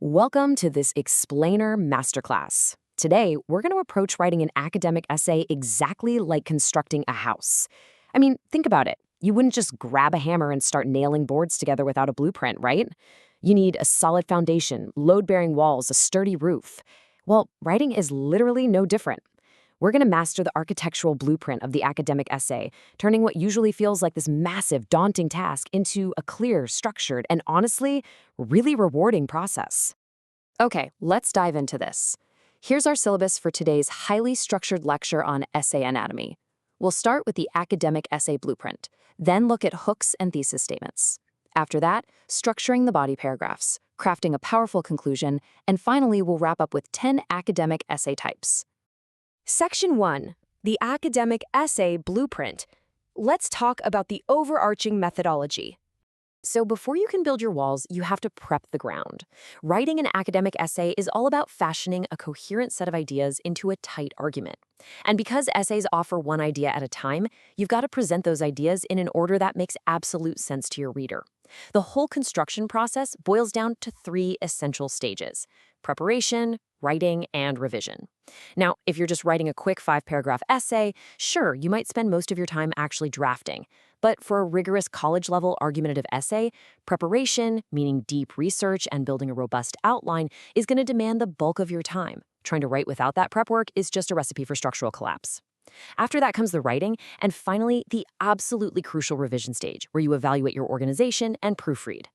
Welcome to this Explainer Masterclass. Today, we're going to approach writing an academic essay exactly like constructing a house. I mean, think about it. You wouldn't just grab a hammer and start nailing boards together without a blueprint, right? You need a solid foundation, load-bearing walls, a sturdy roof. Well, writing is literally no different. We're going to master the architectural blueprint of the academic essay, turning what usually feels like this massive, daunting task into a clear, structured, and honestly, really rewarding process. Okay, let's dive into this. Here's our syllabus for today's highly structured lecture on essay anatomy. We'll start with the academic essay blueprint, then look at hooks and thesis statements. After that, structuring the body paragraphs, crafting a powerful conclusion, and finally, we'll wrap up with 10 academic essay types. Section 1, the academic essay blueprint. Let's talk about the overarching methodology. So before you can build your walls, you have to prep the ground. Writing an academic essay is all about fashioning a coherent set of ideas into a tight argument. And because essays offer one idea at a time, you've got to present those ideas in an order that makes absolute sense to your reader. The whole construction process boils down to 3 essential stages: preparation, writing, and revision. Now, if you're just writing a quick 5-paragraph essay, sure, you might spend most of your time actually drafting. But for a rigorous college-level argumentative essay, preparation, meaning deep research and building a robust outline, is going to demand the bulk of your time. Trying to write without that prep work is just a recipe for structural collapse. After that comes the writing, and finally, the absolutely crucial revision stage, where you evaluate your organization and proofread.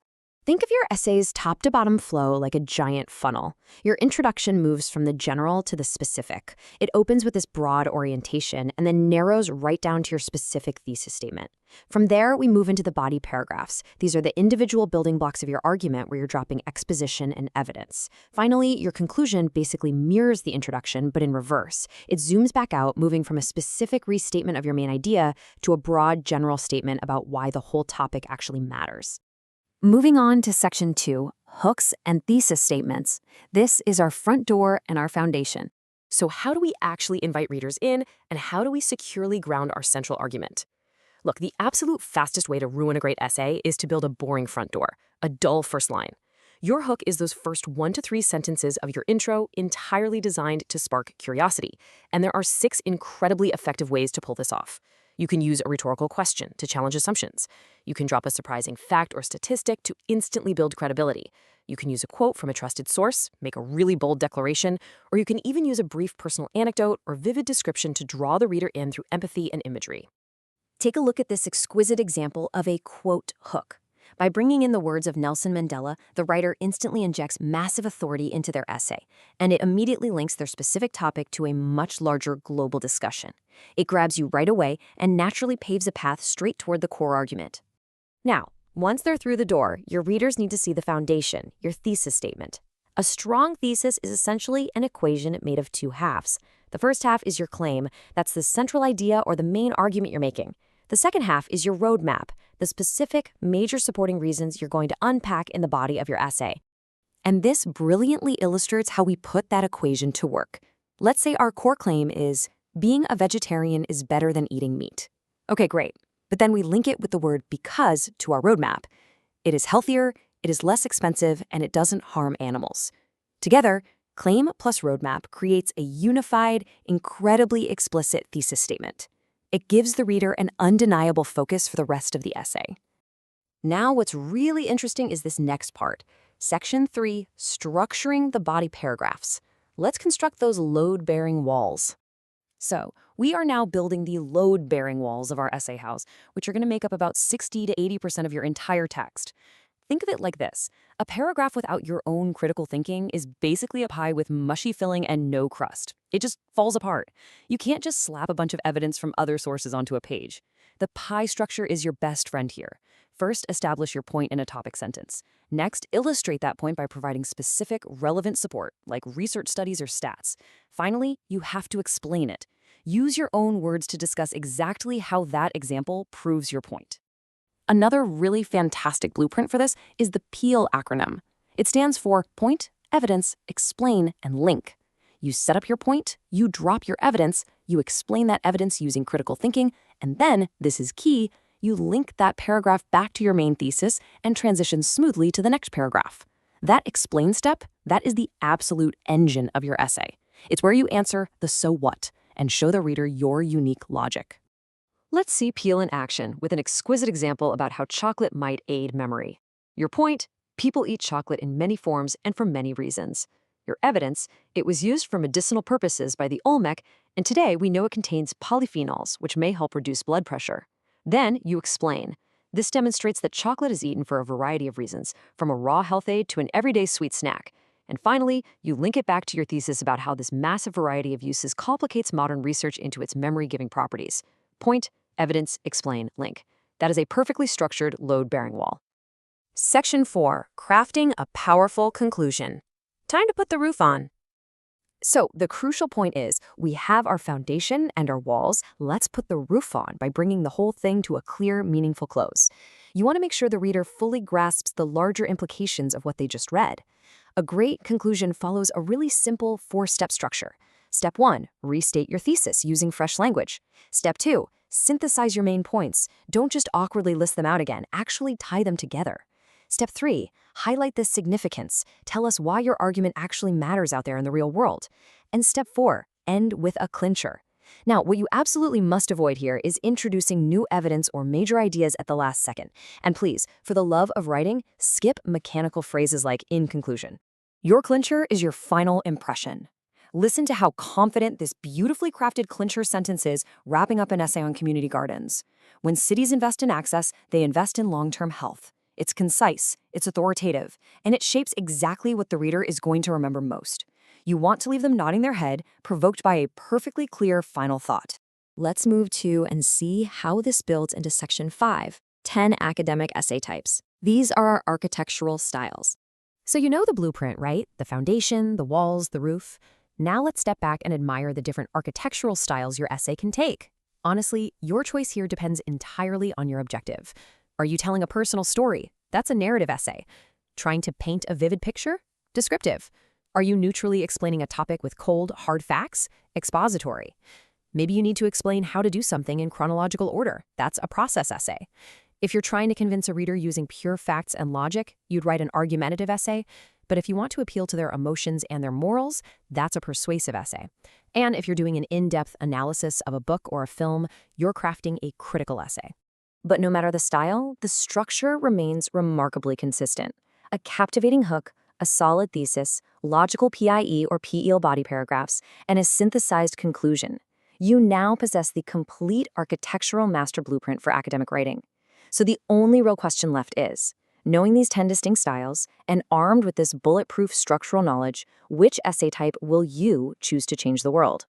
Think of your essay's top-to-bottom flow like a giant funnel. Your introduction moves from the general to the specific. It opens with this broad orientation and then narrows right down to your specific thesis statement. From there, we move into the body paragraphs. These are the individual building blocks of your argument where you're dropping exposition and evidence. Finally, your conclusion basically mirrors the introduction, but in reverse. It zooms back out, moving from a specific restatement of your main idea to a broad general statement about why the whole topic actually matters. Moving on to Section 2, hooks and thesis statements. This is our front door and our foundation. So how do we actually invite readers in, and how do we securely ground our central argument? Look, the absolute fastest way to ruin a great essay is to build a boring front door, a dull first line. Your hook is those first 1 to 3 sentences of your intro, entirely designed to spark curiosity. And there are 6 incredibly effective ways to pull this off. You can use a rhetorical question to challenge assumptions. You can drop a surprising fact or statistic to instantly build credibility. You can use a quote from a trusted source, make a really bold declaration, or you can even use a brief personal anecdote or vivid description to draw the reader in through empathy and imagery. Take a look at this exquisite example of a quote hook. By bringing in the words of Nelson Mandela, the writer instantly injects massive authority into their essay, and it immediately links their specific topic to a much larger global discussion. It grabs you right away and naturally paves a path straight toward the core argument. Now, once they're through the door, your readers need to see the foundation, your thesis statement. A strong thesis is essentially an equation made of 2 halves. The first half is your claim. That's the central idea or the main argument you're making. The second half is your roadmap, the specific, major supporting reasons you're going to unpack in the body of your essay. And this brilliantly illustrates how we put that equation to work. Let's say our core claim is, being a vegetarian is better than eating meat. Okay, great. But then we link it with the word because to our roadmap. It is healthier, it is less expensive, and it doesn't harm animals. Together, claim plus roadmap creates a unified, incredibly explicit thesis statement. It gives the reader an undeniable focus for the rest of the essay. Now, what's really interesting is this next part. Section 3, structuring the body paragraphs. Let's construct those load-bearing walls. So, we are now building the load-bearing walls of our essay house, which are going to make up about 60 to 80% of your entire text. Think of it like this. A paragraph without your own critical thinking is basically a pie with mushy filling and no crust. It just falls apart. You can't just slap a bunch of evidence from other sources onto a page. The pie structure is your best friend here. First, establish your point in a topic sentence. Next, illustrate that point by providing specific, relevant support, like research studies or stats. Finally, you have to explain it. Use your own words to discuss exactly how that example proves your point. Another really fantastic blueprint for this is the PEAL acronym. It stands for Point, Evidence, Explain, and Link. You set up your point, you drop your evidence, you explain that evidence using critical thinking, and then, this is key, you link that paragraph back to your main thesis and transition smoothly to the next paragraph. That explain step, That is the absolute engine of your essay. It's where you answer the so what and show the reader your unique logic. Let's see Peel in action with an exquisite example about how chocolate might aid memory. Your point: people eat chocolate in many forms and for many reasons. Your evidence: it was used for medicinal purposes by the Olmec, and today we know it contains polyphenols, which may help reduce blood pressure. Then you explain. This demonstrates that chocolate is eaten for a variety of reasons, from a raw health aid to an everyday sweet snack. And finally, you link it back to your thesis about how this massive variety of uses complicates modern research into its memory-giving properties. Point, evidence, explain, link. That is a perfectly structured load-bearing wall. Section 4. Crafting a powerful conclusion. Time to put the roof on. So the crucial point is, we have our foundation and our walls. Let's put the roof on by bringing the whole thing to a clear, meaningful close. You want to make sure the reader fully grasps the larger implications of what they just read. A great conclusion follows a really simple 4-step structure. Step 1, restate your thesis using fresh language. Step 2, synthesize your main points. Don't just awkwardly list them out again, actually tie them together. Step 3, highlight the significance. Tell us why your argument actually matters out there in the real world. And step 4, end with a clincher. Now, what you absolutely must avoid here is introducing new evidence or major ideas at the last second. And please, for the love of writing, skip mechanical phrases like "in conclusion." Your clincher is your final impression. Listen to how confident this beautifully crafted clincher sentence is, wrapping up an essay on community gardens. When cities invest in access, they invest in long-term health. It's concise, it's authoritative, and it shapes exactly what the reader is going to remember most. You want to leave them nodding their head, provoked by a perfectly clear final thought. Let's move to and see how this builds into Section 5, 10 academic essay types. These are our architectural styles. So you know the blueprint, right? The foundation, the walls, the roof. Now let's step back and admire the different architectural styles your essay can take. Honestly, your choice here depends entirely on your objective. Are you telling a personal story? That's a narrative essay. Trying to paint a vivid picture? Descriptive. Are you neutrally explaining a topic with cold, hard facts? Expository. Maybe you need to explain how to do something in chronological order. That's a process essay. If you're trying to convince a reader using pure facts and logic, you'd write an argumentative essay. But if you want to appeal to their emotions and their morals, that's a persuasive essay. And if you're doing an in-depth analysis of a book or a film, you're crafting a critical essay. But no matter the style, the structure remains remarkably consistent. A captivating hook, a solid thesis, logical PIE or PEL body paragraphs, and a synthesized conclusion. You now possess the complete architectural master blueprint for academic writing. So the only real question left is, knowing these 10 distinct styles and armed with this bulletproof structural knowledge, which essay type will you choose to change the world?